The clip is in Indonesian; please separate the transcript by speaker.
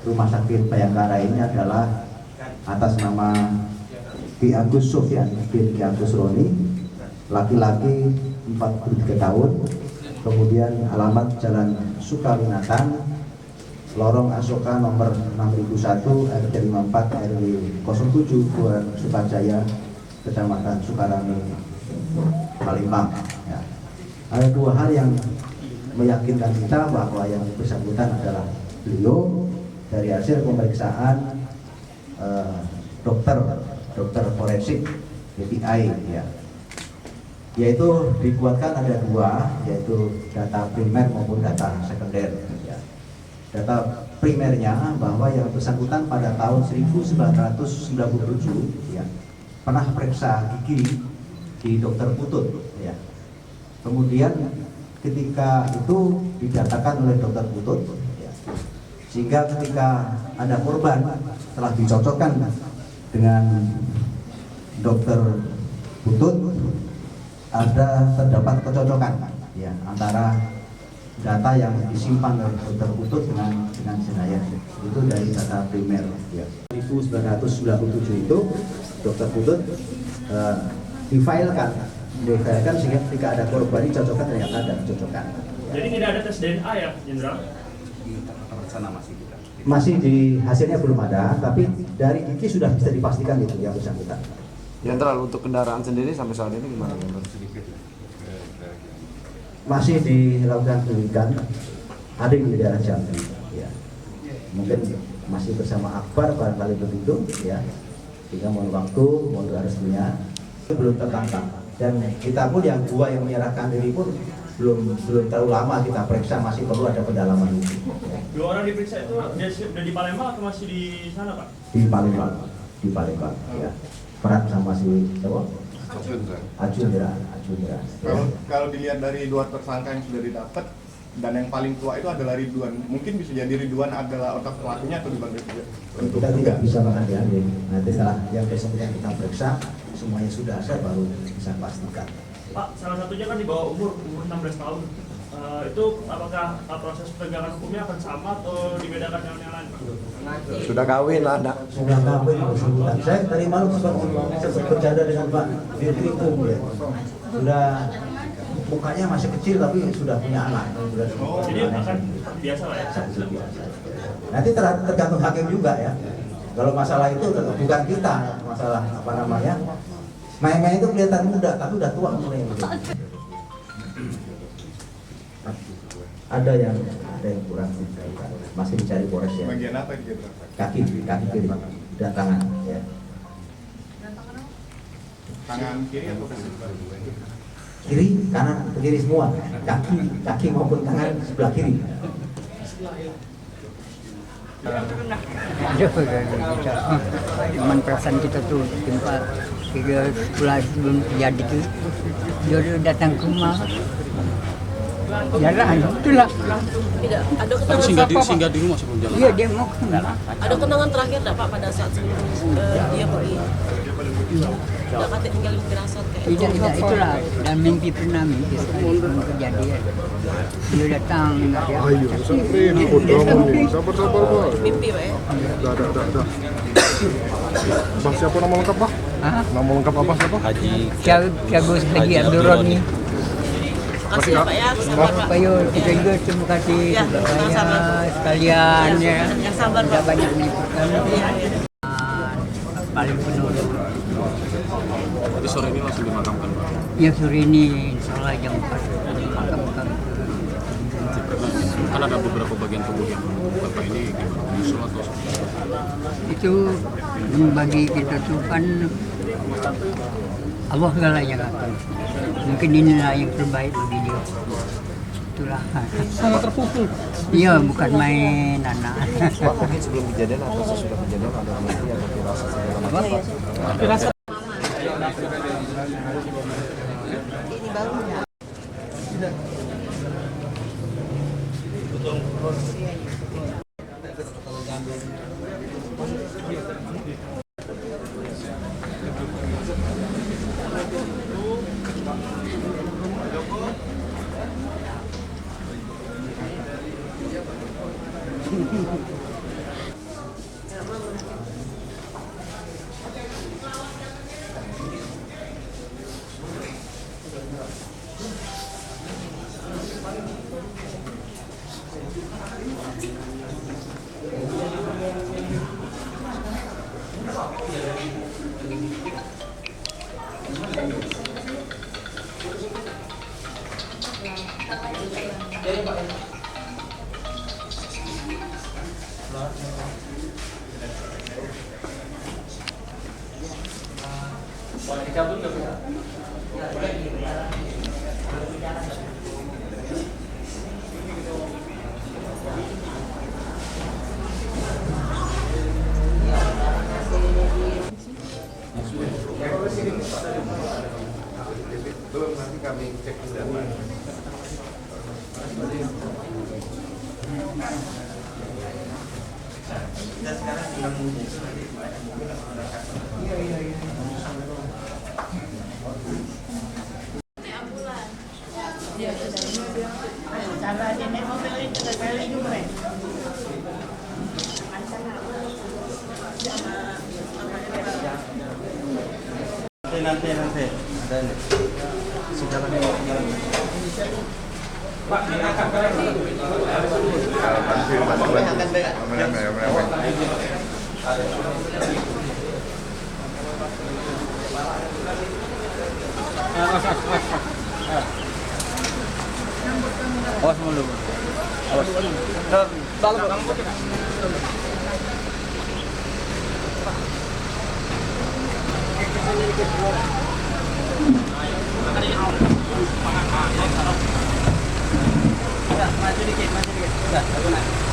Speaker 1: Rumah Sakit Bayangkara ini adalah atas nama Ki Agus Sofyan bin Ki Agus Roni, laki-laki 43 tahun, kemudian alamat Jalan Sukawinatan, Lorong Asoka nomor 6001 RT 54 RW 07 Kelurahan Sukajaya, Kecamatan Sukarame, Palembang. Ya. Ada dua hal yang meyakinkan kita bahwa yang bersangkutan adalah beliau dari hasil pemeriksaan dokter forensik DPI, ya. Yaitu dibuatkan ada dua, yaitu data primer maupun data sekunder. Ya. Data primernya bahwa yang bersangkutan pada tahun 1997 ya, pernah periksa gigi di dokter Putut, ya. Kemudian ketika itu didatakan oleh dokter Putut, ya, sehingga ketika ada korban telah dicocokkan dengan dokter Putut, terdapat kecocokan, ya, antara data yang disimpan oleh dokter Putut dengan jenayah. Itu dari data primer, ya. 1997 itu dokter Putut difailkan sehingga ketika ada korban dicocokkan, ternyata ada kecocokan.
Speaker 2: Jadi tidak ada tes DNA ya, Jenderal?
Speaker 1: Masih di hasilnya belum ada, tapi dari gigi sudah bisa dipastikan itu yang bersangkutan.
Speaker 3: Jenderal, untuk kendaraan sendiri sampai saat ini gimana?
Speaker 1: Masih dilakukan penyelidikan, ada di daerah Jambi, ya. Mungkin masih bersama Akbar barangkali begitu, ya. Sehingga mohon waktu, mohon harusnya belum tertangkap. Dan kita pun yang dua yang menyerahkan diri pun belum terlalu lama kita periksa, masih perlu ada pendalaman itu. Ya.
Speaker 2: Dua orang diperiksa itu sudah di Palembang atau masih di sana, Pak?
Speaker 1: Di Palembang, ya. Peran sama si siapa? Ajundra.
Speaker 4: Kalau dilihat dari dua tersangka yang sudah didapat dan yang paling tua itu adalah Ridwan, mungkin bisa jadi Ridwan adalah otak pelakunya atau dibagi juga?
Speaker 1: Kita tidak bisa makan ya. Nanti setelah yang bersangkutan kita periksa, semuanya sudah ada baru bisa pastikan.
Speaker 2: Pak, salah satunya kan di bawah umur 16 tahun. Itu apakah proses penegakan hukumnya akan sama atau dibedakan dengan yang lain, Pak?
Speaker 3: Sudah kawin lah, nak.
Speaker 1: Sudah kawin bersangkutan. Saya tadi malam sempat bercanda dengan Pak Dirkrim, ya. Sudah mukanya masih kecil tapi sudah punya anak.
Speaker 2: Jadi akan biasa lah ya?
Speaker 1: Biasa. Nanti tergantung hakim juga, ya. Kalau masalah itu bukan kita, masalah apa namanya, main-main itu kelihatan muda tapi udah tua umurnya. Ada yang kurang, masih dicari Polres, ya.
Speaker 4: Bagian apa yang dia
Speaker 1: Kaki kiri dan tangan, ya.
Speaker 4: Tangan kiri atau
Speaker 1: Kiri, kanan, kiri semua, kaki maupun tangan sebelah kiri.
Speaker 5: Cuman perasaan kita tuh timpa 3 bulan sebelum terjadi tuh dia datang ke rumah jalan itulah
Speaker 6: tidak ada kenangan
Speaker 7: singgah di rumah sebelum jalan.
Speaker 5: iya dia mau ke rumah.
Speaker 6: Ada kenangan terakhir enggak Pak pada saat sebelum dia pergi? Enggak kata tinggalin firasat kayak
Speaker 5: tidak itulah dan mimpi pernah mimpi sebelum kejadian dia datang enggak dia
Speaker 8: Ayo, sabar, Pak.
Speaker 6: mimpi Pak ya.
Speaker 8: Dah. Bah, siapa nama lengkap, Pak? Nama lengkap apa siapa?
Speaker 5: Agus Haji Abdul Roni.
Speaker 6: Makasih ya Pak ya, sabar Pak.
Speaker 5: Pak Yo, kita juga terima kasih
Speaker 6: Ya,
Speaker 5: kepada
Speaker 6: sama-sama.
Speaker 5: saya sekalian ya.
Speaker 6: Yang sabar
Speaker 5: Sudah
Speaker 6: Pak.
Speaker 5: banyak menipukan. Paling penuh.
Speaker 7: Jadi sore ini langsung dimakamkan, Pak.
Speaker 5: Ya sore ini insya Allah jam 4 makamkan.
Speaker 7: Kan ada beberapa bagian tubuh yang Bapak ini menyusul atau
Speaker 5: Itu bagi kita tuh kan Allah segalanya kan. Mungkin inilah yang terbaik bagi dia. Itulah.
Speaker 7: sangat terpukul.
Speaker 5: Iya, bukan main anak.
Speaker 3: Pak, mungkin sebelum kejadian atau sesudah kejadian ada mimpi atau firasat segala macam.
Speaker 7: Firasat
Speaker 6: Ini barunya.
Speaker 3: Belum, nanti kami cek data.
Speaker 9: Nanti ada nih.
Speaker 3: Sejalan
Speaker 9: Pak, diangkat ke awas mulu. Awas. Dalam. Maju dikit. Udah, aku naik.